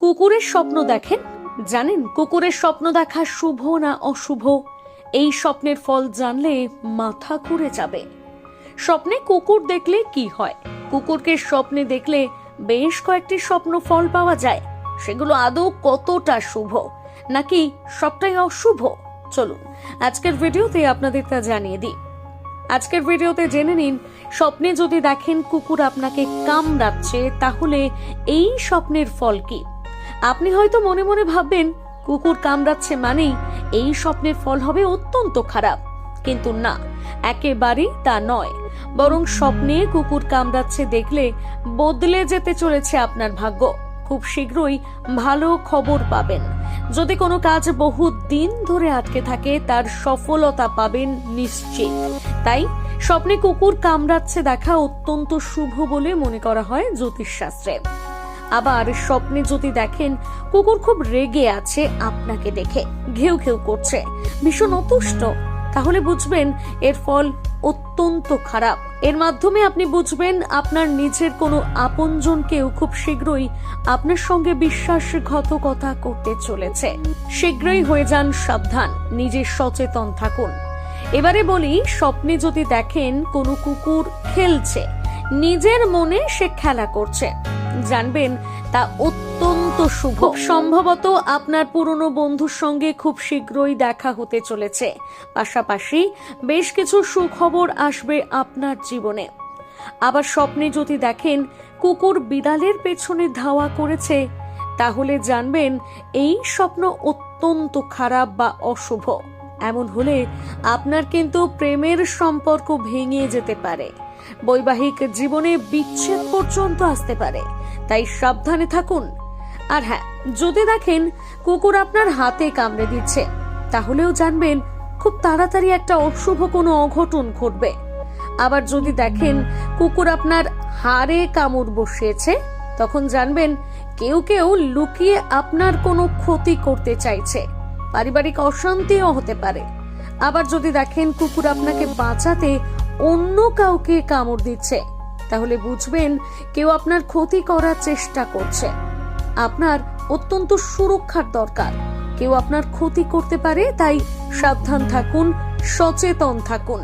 কুকুরের স্বপ্ন দেখেন? জানেন কুকুরের স্বপ্ন দেখা শুভ না অশুভ? এই স্বপ্নের ফল জানলে মাথা ঘুরে যাবে। স্বপ্নে কুকুর দেখলে কি হয়? কুকুরকে স্বপ্নে দেখলে বেশ কয়েকটি স্বপ্ন ফল পাওয়া যায়। সেগুলো আদৌ কতটা শুভ নাকি সবটাই অশুভ? চলুন আজকের ভিডিওতে আপনাদের তা জানিয়ে দিই। আজকের ভিডিওতে জেনে নিন, স্বপ্নে যদি দেখেন কুকুর আপনাকে কামড়াচ্ছে তাহলে এই স্বপ্নের ফল কি। আপনি হয়তো মনে মনে ভাববেন কুকুর কামড়াচ্ছে মানেই এই স্বপ্নের ফল হবে অত্যন্ত খারাপ, কিন্তু না, একেবারেই তা নয়। বরং স্বপ্নে কুকুর কামড়াচ্ছে দেখলে বদলে যেতে চলেছে আপনার ভাগ্য। খুব শীঘ্রই ভালো খবর পাবেন। যদি কোনো কাজ বহু দিন ধরে আটকে থাকে তার সফলতা পাবেন নিশ্চিত। তাই স্বপ্নে কুকুর কামড়াচ্ছে দেখা অত্যন্ত শুভ বলে মনে করা হয় জ্যোতিষশাস্ত্রে। আবার স্বপ্নে যদি দেখেন কুকুর খুব রেগে আছে আপনাকে দেখে, ঘেউ ঘেউ করছে, ভীষণ অতুষ্ট, তাহলে বুঝবেন এর ফল অত্যন্ত খারাপ। এর মাধ্যমে আপনি বুঝবেন আপনার নিজের কোনো আপনজন কেউ খুব শীঘ্রই আপনার সঙ্গে বিশ্বাসঘাতকতা করতে চলেছে। শীঘ্রই হয়ে যান সাবধান, নিজে সচেতন থাকুন। এবারে বলি, স্বপ্নে যদি দেখেন কোনো কুকুর খেলছে, নিজের মনে সে খেলা করছে, জানবেন তা অত্যন্ত শুভ। সম্ভবত আপনার পুরনো বন্ধুর সঙ্গে খুব শীঘ্রই দেখা হতে চলেছে। পাশাপাশি বেশ কিছু সুখবর আসবে আপনার জীবনে। আবার স্বপ্নে যদি দেখেন কুকুর বিড়ালের পেছনে ধাওয়া করেছে, তাহলে জানবেন এই স্বপ্ন অত্যন্ত খারাপ বা অশুভ। এমন হলে আপনার কিন্তু প্রেমের সম্পর্ক ভেঙে যেতে পারে, বৈবাহিক জীবনে বিচ্ছেদ পর্যন্ত আসতে পারে। তাই সাবধানে থাকুন। আর হ্যাঁ, যদি দেখেন কুকুর আপনার হাতে কামড়ে দিচ্ছে, তাহলেও জানবেন খুব তাড়াতাড়ি একটা অশুভ কোনো অঘটন ঘটবে। আবার যদি দেখেন কুকুর আপনার হাড়ে কামড় বসিয়েছে, তখন জানবেন কেউ কেউ লুকিয়ে আপনার কোনো ক্ষতি করতে চাইছে, পারিবারিক অশান্তিও হতে পারে। আবার যদি দেখেন কুকুর আপনাকে বাঁচাতে অন্য কাউকে কামড় দিচ্ছে, তাহলে বুঝবেন কেউ আপনার ক্ষতি করার চেষ্টা করছে। আপনার অত্যন্ত সুরক্ষার দরকার, কেউ আপনার ক্ষতি করতে পারে। তাই সাবধান থাকুন, সচেতন থাকুন।